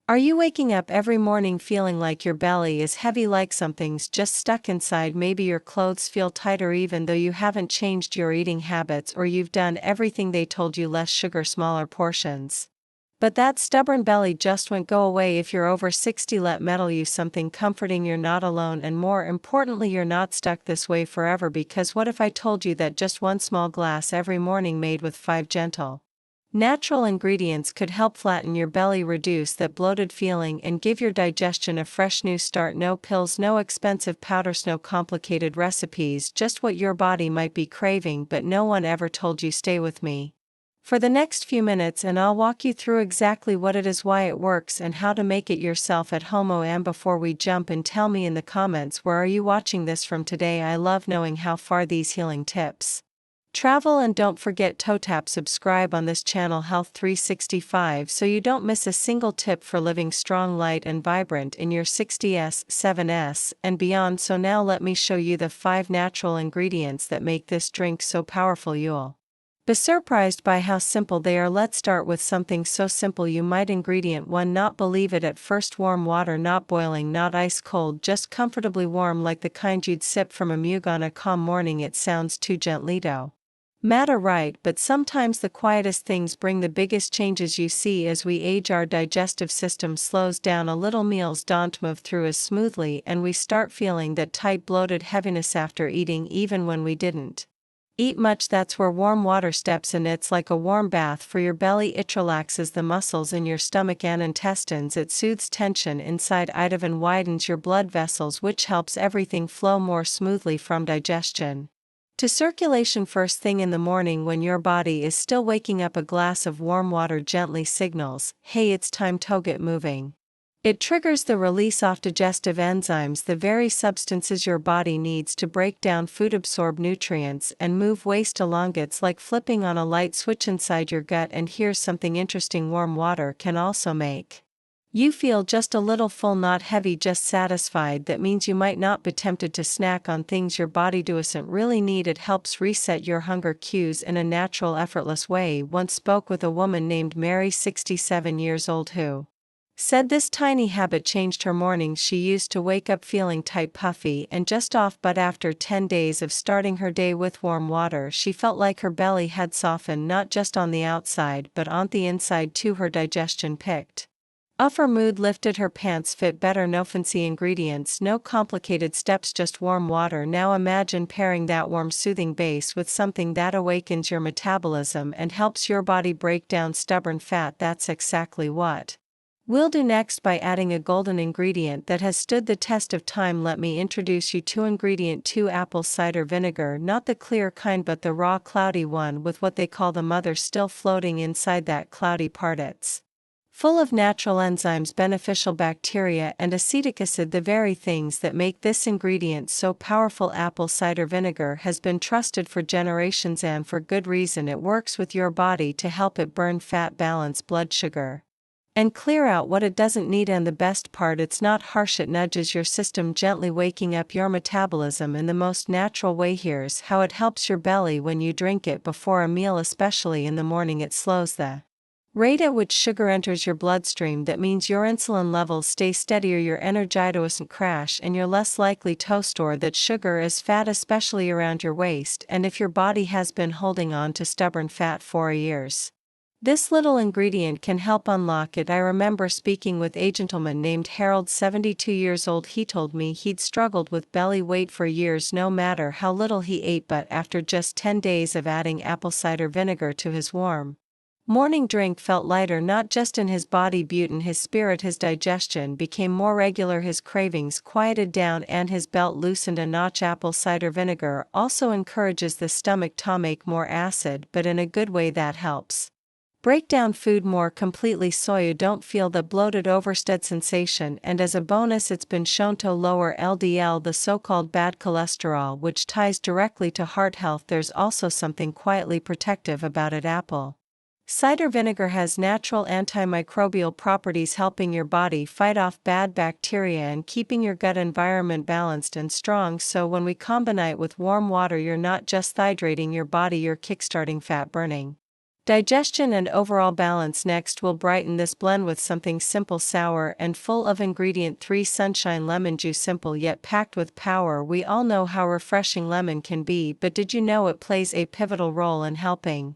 Are you waking up every morning feeling like your belly is heavy, like something's just stuck inside? Maybe your clothes feel tighter even though you haven't changed your eating habits, or you've done everything they told you: less sugar, smaller portions. But that stubborn belly just won't go away. If you're over 60, let me tell you something comforting: you're not alone, and more importantly, you're not stuck this way forever. Because what if I told you that just one small glass every morning, made with 5 gentle, natural ingredients, could help flatten your belly, reduce that bloated feeling, and give your digestion a fresh new start? No pills, no expensive powders, no complicated recipes, just what your body might be craving but no one ever told you. Stay with me for the next few minutes and I'll walk you through exactly what it is, why it works, and how to make it yourself at home. And before we jump in, tell me in the comments, where are you watching this from today? I love knowing how far these healing tips travel. And don't forget to tap subscribe on this channel, Health 365, so you don't miss a single tip for living strong, light and vibrant in your 60s, 7s, and beyond. So now let me show you the 5 natural ingredients that make this drink so powerful. You'll be surprised by how simple they are. Let's start with something so simple you might ingredient 1 not believe it at first: warm water. Not boiling, not ice cold, just comfortably warm, like the kind you'd sip from a mug on a calm morning. It sounds too gently to matter, right? But sometimes the quietest things bring the biggest changes. You see, as we age, our digestive system slows down a little, meals don't move through as smoothly, and we start feeling that tight, bloated heaviness after eating, even when we didn't eat much. That's where warm water steps in. It's like a warm bath for your belly. It relaxes the muscles in your stomach and intestines. It soothes tension inside it and widens your blood vessels, which helps everything flow more smoothly, from digestion to circulation. First thing in the morning, when your body is still waking up, a glass of warm water gently signals, hey, it's time to get moving. It triggers the release of digestive enzymes, the very substances your body needs to break down food, absorb nutrients, and move waste along. It's like flipping on a light switch inside your gut. And here's something interesting: warm water can also make you feel just a little full, not heavy, just satisfied. That means you might not be tempted to snack on things your body doesn't really need. It helps reset your hunger cues in a natural, effortless way. Once spoke with a woman named Mary, 67 years old, who said this tiny habit changed her mornings. She used to wake up feeling tight, puffy, and just off, but after 10 days of starting her day with warm water, she felt like her belly had softened, not just on the outside but on the inside too. Her digestion picked up, her mood lifted, her pants fit better. No fancy ingredients, no complicated steps, just warm water. Now imagine pairing that warm, soothing base with something that awakens your metabolism and helps your body break down stubborn fat. That's exactly what we'll do next, by adding a golden ingredient that has stood the test of time. Let me introduce you to ingredient 2: apple cider vinegar. Not the clear kind but the raw, cloudy one, with what they call the mother still floating inside that cloudy part. It's full of natural enzymes, beneficial bacteria, and acetic acid, the very things that make this ingredient so powerful. Apple cider vinegar has been trusted for generations, and for good reason. It works with your body to help it burn fat, balance blood sugar, and clear out what it doesn't need. And the best part, it's not harsh, it nudges your system gently, waking up your metabolism in the most natural way. Here's how it helps your belly: when you drink it before a meal, especially in the morning, it slows the rate at which sugar enters your bloodstream. That means your insulin levels stay steadier, your energy doesn't crash, and you're less likely to store that sugar as fat, especially around your waist, and if your body has been holding on to stubborn fat for years. This little ingredient can help unlock it. I remember speaking with a gentleman named Harold, 72 years old. He told me he'd struggled with belly weight for years, no matter how little he ate, but after just 10 days of adding apple cider vinegar to his warm morning drink, felt lighter, not just in his body but in his spirit. His digestion became more regular, his cravings quieted down, and his belt loosened a notch. Apple cider vinegar also encourages the stomach to make more acid, but in a good way that helps break down food more completely, so you don't feel the bloated, overstead sensation. And as a bonus, it's been shown to lower LDL, the so-called bad cholesterol, which ties directly to heart health. There's also something quietly protective about it. Apple cider vinegar has natural antimicrobial properties, helping your body fight off bad bacteria and keeping your gut environment balanced and strong. So when we combine it with warm water, you're not just hydrating your body, you're kickstarting fat burning Digestion and overall balance. Next, we'll brighten this blend with something simple, sour, and full of ingredient 3 Sunshine Lemon Juice. Simple yet packed with power. We all know how refreshing lemon can be, but did you know it plays a pivotal role in helping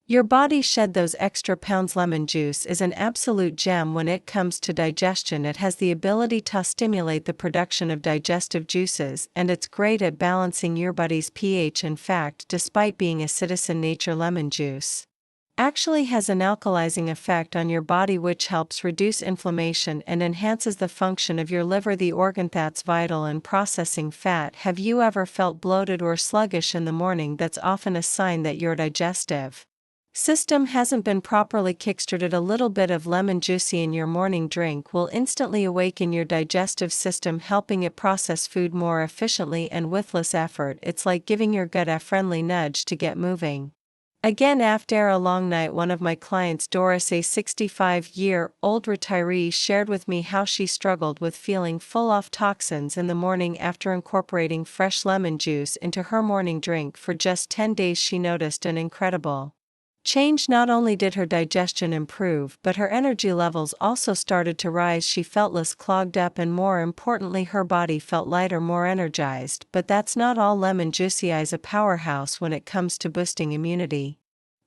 your body shed those extra pounds? Lemon juice is an absolute gem when it comes to digestion. It has the ability to stimulate the production of digestive juices, and it's great at balancing your body's pH. In fact, despite being acidic in nature, lemon juice actually has an alkalizing effect on your body, which helps reduce inflammation and enhances the function of your liver, the organ that's vital in processing fat. Have you ever felt bloated or sluggish in the morning? That's often a sign that your digestive system hasn't been properly kickstarted. A little bit of lemon juice in your morning drink will instantly awaken your digestive system, helping it process food more efficiently and with less effort. It's like giving your gut a friendly nudge to get moving again after a long night. One of my clients, Doris, a 65-year-old retiree, shared with me how she struggled with feeling full of toxins in the morning. After incorporating fresh lemon juice into her morning drink for just 10 days, she noticed an incredible change. Not only did her digestion improve, but her energy levels also started to rise. She felt less clogged up, and more importantly, her body felt lighter, more energized. But that's not all. Lemon juice is a powerhouse when it comes to boosting immunity.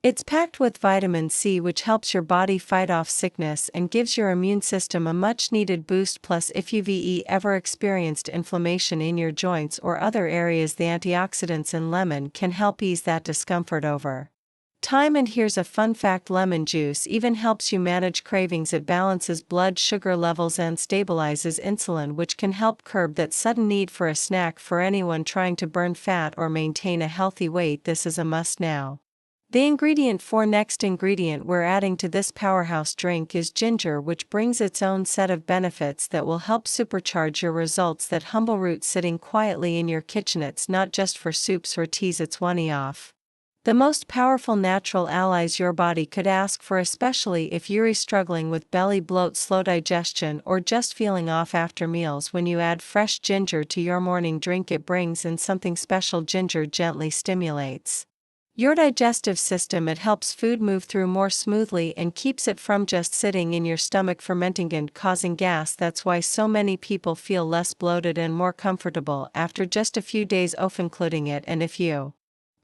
It's packed with vitamin C, which helps your body fight off sickness and gives your immune system a much-needed boost. Plus, if you've ever experienced inflammation in your joints or other areas, the antioxidants in lemon can help ease that discomfort over time. And here's a fun fact: lemon juice even helps you manage cravings. It balances blood sugar levels and stabilizes insulin, which can help curb that sudden need for a snack. For anyone trying to burn fat or maintain a healthy weight, this is a must now. The ingredient 4. Next ingredient we're adding to this powerhouse drink is ginger, which brings its own set of benefits that will help supercharge your results. That humble root sitting quietly in your kitchen, it's not just for soups or teas, it's one of the most powerful natural allies your body could ask for, especially if you're struggling with belly bloat, slow digestion, or just feeling off after meals. When you add fresh ginger to your morning drink, it brings in something special. Ginger gently stimulates your digestive system. It helps food move through more smoothly and keeps it from just sitting in your stomach fermenting and causing gas. That's why so many people feel less bloated and more comfortable after just a few days of including it. And if you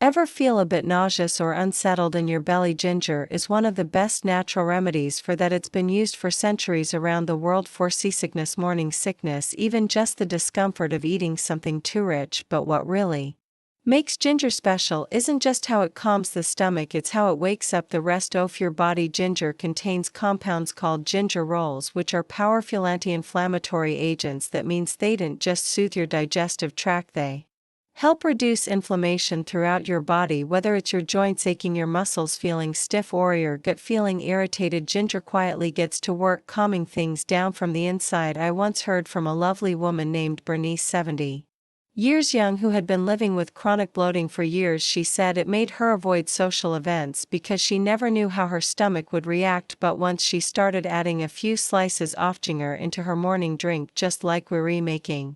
ever feel a bit nauseous or unsettled in your belly, ginger is one of the best natural remedies for that. It's been used for centuries around the world for seasickness, morning sickness, even just the discomfort of eating something too rich. But what really makes ginger special isn't just how it calms the stomach, it's how it wakes up the rest of your body. Ginger contains compounds called gingerols, which are powerful anti-inflammatory agents. That means they don't just soothe your digestive tract, they help reduce inflammation throughout your body. Whether it's your joints aching, your muscles feeling stiff, or your gut feeling irritated, ginger quietly gets to work calming things down from the inside. I once heard from a lovely woman named Bernice, 70 years young, who had been living with chronic bloating for years. She said it made her avoid social events because she never knew how her stomach would react. But once she started adding a few slices of ginger into her morning drink, just like we're making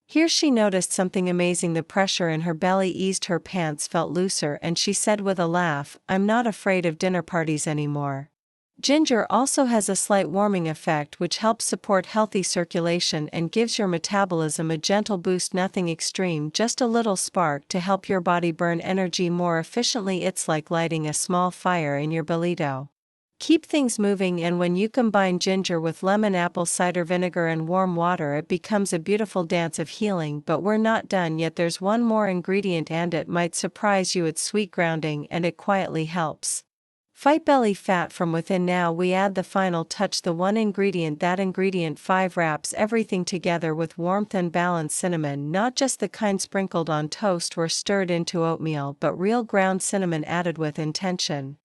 here, she noticed something amazing. The pressure in her belly eased, her pants felt looser, and she said with a laugh, "I'm not afraid of dinner parties anymore." Ginger also has a slight warming effect, which helps support healthy circulation and gives your metabolism a gentle boost. Nothing extreme, just a little spark to help your body burn energy more efficiently. It's like lighting a small fire in your belly to keep things moving. And when you combine ginger with lemon, apple cider vinegar, and warm water, it becomes a beautiful dance of healing. But we're not done yet. There's one more ingredient, and it might surprise you. It's sweet grounding, and it quietly helps fight belly fat from within. Now we add the final touch, the one ingredient. That ingredient 5 wraps everything together with warmth and balance. Cinnamon, not just the kind sprinkled on toast or stirred into oatmeal, but real ground cinnamon added with intention.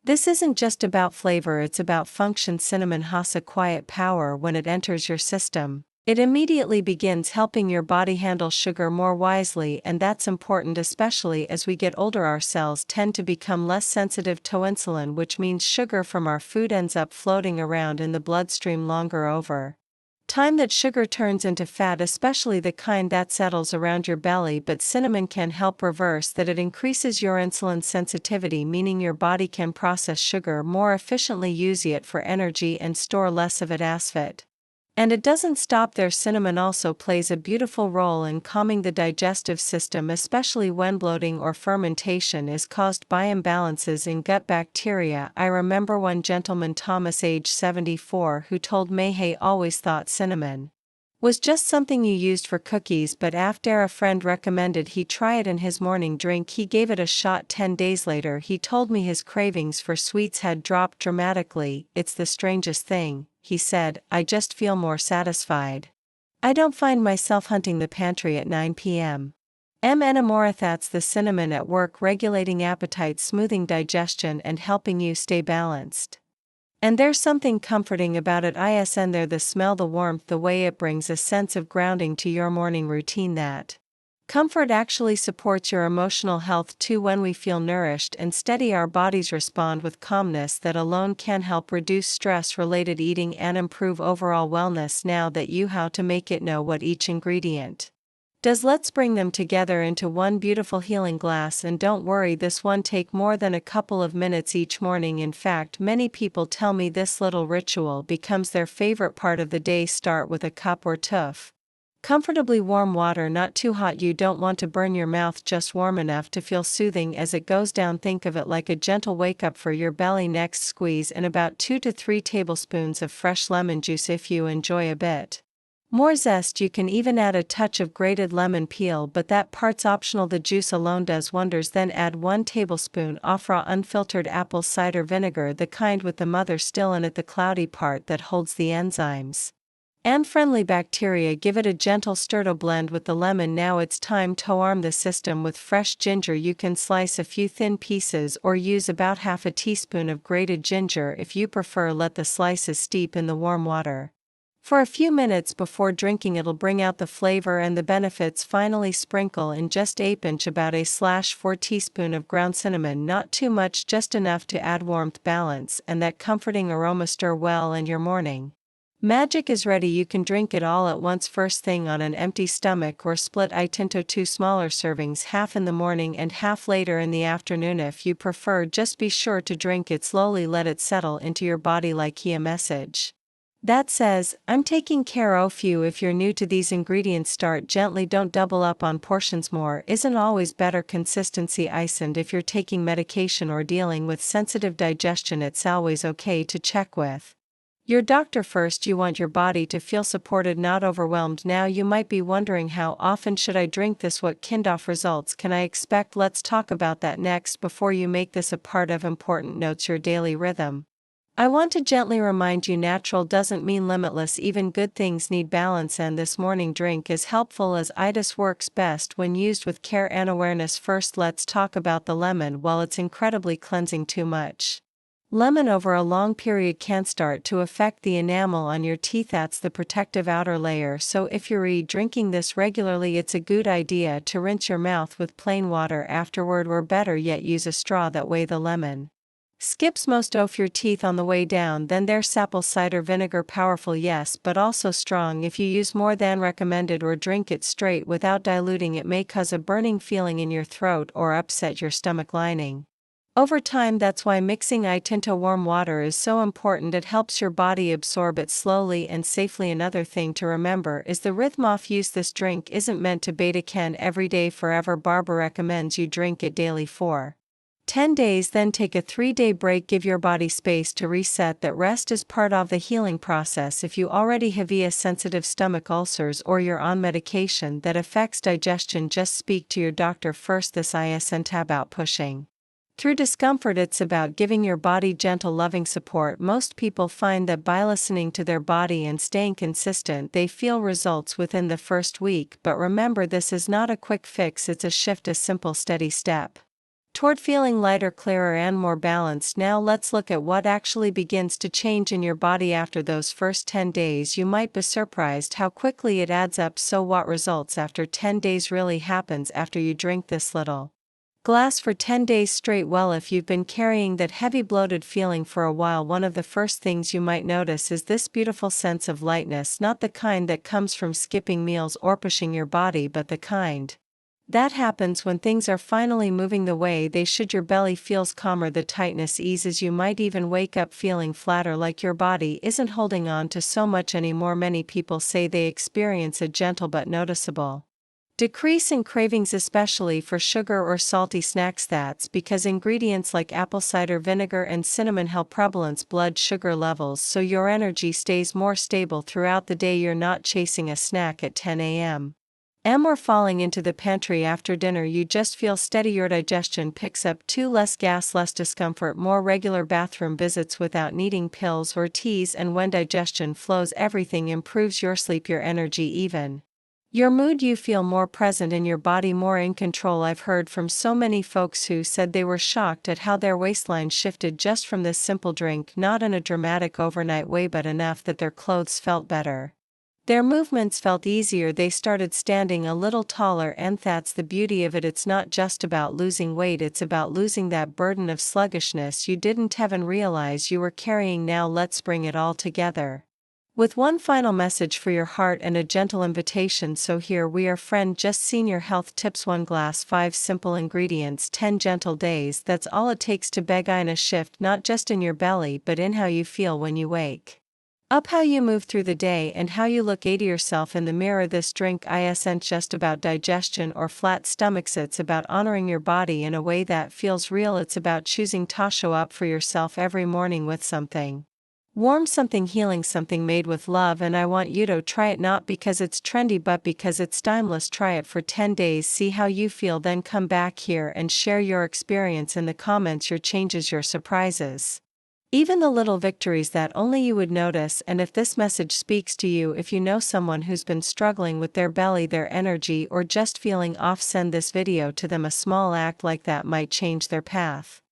This isn't just about flavor, it's about function. Cinnamon has a quiet power. When it enters your system, it immediately begins helping your body handle sugar more wisely, and that's important, especially as we get older. Our cells tend to become less sensitive to insulin, which means sugar from our food ends up floating around in the bloodstream longer. Over time that sugar turns into fat, especially the kind that settles around your belly, but cinnamon can help reverse that. It increases your insulin sensitivity, meaning your body can process sugar more efficiently, use it for energy and store less of it as fat. And it doesn't stop there. Cinnamon also plays a beautiful role in calming the digestive system, especially when bloating or fermentation is caused by imbalances in gut bacteria. I remember one gentleman, Thomas, age 74, who told me he always thought cinnamon was just something you used for cookies, but after a friend recommended he try it in his morning drink, he gave it a shot. 10 days later, he told me his cravings for sweets had dropped dramatically. It's the strangest thing, he said, I just feel more satisfied. I don't find myself hunting the pantry at 9 p.m. anymore. That's the cinnamon at work, regulating appetite, smoothing digestion, and helping you stay balanced. And there's something comforting about it. Isn't there? The smell, the warmth, the way it brings a sense of grounding to your morning routine. That comfort actually supports your emotional health too. When we feel nourished and steady, our bodies respond with calmness. That alone can help reduce stress-related eating and improve overall wellness. Now that you how to make it, know what each ingredient does, let's bring them together into one beautiful healing glass. And don't worry, this won't take more than a couple of minutes each morning. In fact, many people tell me this little ritual becomes their favorite part of the day. Start with a cup or tuff comfortably warm water, not too hot. You don't want to burn your mouth, just warm enough to feel soothing as it goes down. Think of it like a gentle wake up for your belly. Next, squeeze in about 2 to 3 tablespoons of fresh lemon juice. If you enjoy a bit more zest, you can even add a touch of grated lemon peel, but that part's optional. The juice alone does wonders. Then add 1 tablespoon of raw unfiltered apple cider vinegar, the kind with the mother still in it, the cloudy part that holds the enzymes and friendly bacteria. Give it a gentle stir to blend with the lemon. Now it's time to arm the system with fresh ginger. You can slice a few thin pieces or use about half a teaspoon of grated ginger if you prefer. Let the slices steep in the warm water for a few minutes before drinking. It'll bring out the flavor and the benefits. Finally, sprinkle in just a pinch, about a/4 teaspoon of ground cinnamon, not too much, just enough to add warmth, balance, and that comforting aroma. Stir well and your morning magic is ready. You can drink it all at once, first thing on an empty stomach, or split it into 2 smaller servings, half in the morning and half later in the afternoon if you prefer. Just be sure to drink it slowly, let it settle into your body like a message that says, I'm taking care of you. If you're new to these ingredients, start gently, don't double up on portions. More isn't always better. Consistency isn't. If you're taking medication or dealing with sensitive digestion, it's always okay to check with your doctor first. You want your body to feel supported, not overwhelmed. Now you might be wondering, how often should I drink this? What kind of results can I expect? Let's talk about that next. Before you make this a part of important notes, your daily rhythm, I want to gently remind you, natural doesn't mean limitless. Even good things need balance, and this morning drink is helpful as it works best when used with care and awareness. First, let's talk about the lemon. While it's incredibly cleansing, too much lemon over a long period can start to affect the enamel on your teeth. That's the protective outer layer. So if you're drinking this regularly, it's a good idea to rinse your mouth with plain water afterward, or better yet, use a straw. That way the lemon skips most of your teeth on the way down. Then there's apple cider vinegar, powerful yes, but also strong. If you use more than recommended or drink it straight without diluting, it may cause a burning feeling in your throat or upset your stomach lining over time. That's why mixing it into warm water is so important. It helps your body absorb it slowly and safely. Another thing to remember is the rhythm of use. This drink isn't meant to beta can every day forever. Barbara recommends you drink it daily for 10 days, then take a 3-day break. Give your body space to reset. That rest is part of the healing process. If you already have sensitive stomach ulcers or you're on medication that affects digestion, just speak to your doctor first. This isn't about pushing through discomfort, it's about giving your body gentle, loving support. Most people find that by listening to their body and staying consistent, they feel results within the first week. But remember, this is not a quick fix, it's a shift, a simple, steady step toward feeling lighter, clearer, and more balanced. Now let's look at what actually begins to change in your body after those first 10 days. You might be surprised how quickly it adds up. So what results after 10 days really happens after you drink this little Glass for 10 days straight. Well, if you've been carrying that heavy bloated feeling for a while, one of the first things you might notice is this beautiful sense of lightness, not the kind that comes from skipping meals or pushing your body, but the kind that happens when things are finally moving the way they should. Your belly feels calmer, the tightness eases, you might even wake up feeling flatter, like your body isn't holding on to so much anymore. Many people say they experience a gentle but noticeable decrease in cravings, especially for sugar or salty snacks. That's because ingredients like apple cider vinegar and cinnamon help balance blood sugar levels, so your energy stays more stable throughout the day. You're not chasing a snack at 10 a.m. or falling into the pantry after dinner. You just feel steady. Your digestion picks up too, less gas, less discomfort, more regular bathroom visits without needing pills or teas. And when digestion flows, everything improves: your sleep, your energy, even your mood. You feel more present in your body, more in control. I've heard from so many folks who said they were shocked at how their waistline shifted just from this simple drink, not in a dramatic overnight way, but enough that their clothes felt better. Their movements felt easier, they started standing a little taller, and that's the beauty of it. It's not just about losing weight, it's about losing that burden of sluggishness you didn't even realize you were carrying. Now let's bring it all together with one final message for your heart and a gentle invitation. So here we are, friend, just senior health tips. 1 glass, 5 simple ingredients, 10 gentle days. That's all it takes to begin a shift, not just in your belly but in how you feel when you wake up, how you move through the day, and how you look at yourself in the mirror. This drink isn't just about digestion or flat stomachs, it's about honoring your body in a way that feels real. It's about choosing to show up for yourself every morning with something warm, something healing, something made with love. And I want you to try it, not because it's trendy but because it's timeless. Try it for 10 days, see how you feel, then come back here and share your experience in the comments, your changes, your surprises, even the little victories that only you would notice. And if this message speaks to you, if you know someone who's been struggling with their belly, their energy, or just feeling off, send this video to them. A small act like that might change their path.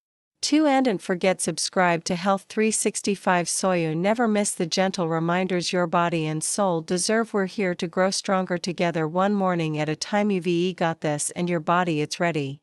2. And don't forget, subscribe to Health 365 so you never miss the gentle reminders your body and soul deserve. We're here to grow stronger together, one morning at a time. You've got this, and your body, it's ready.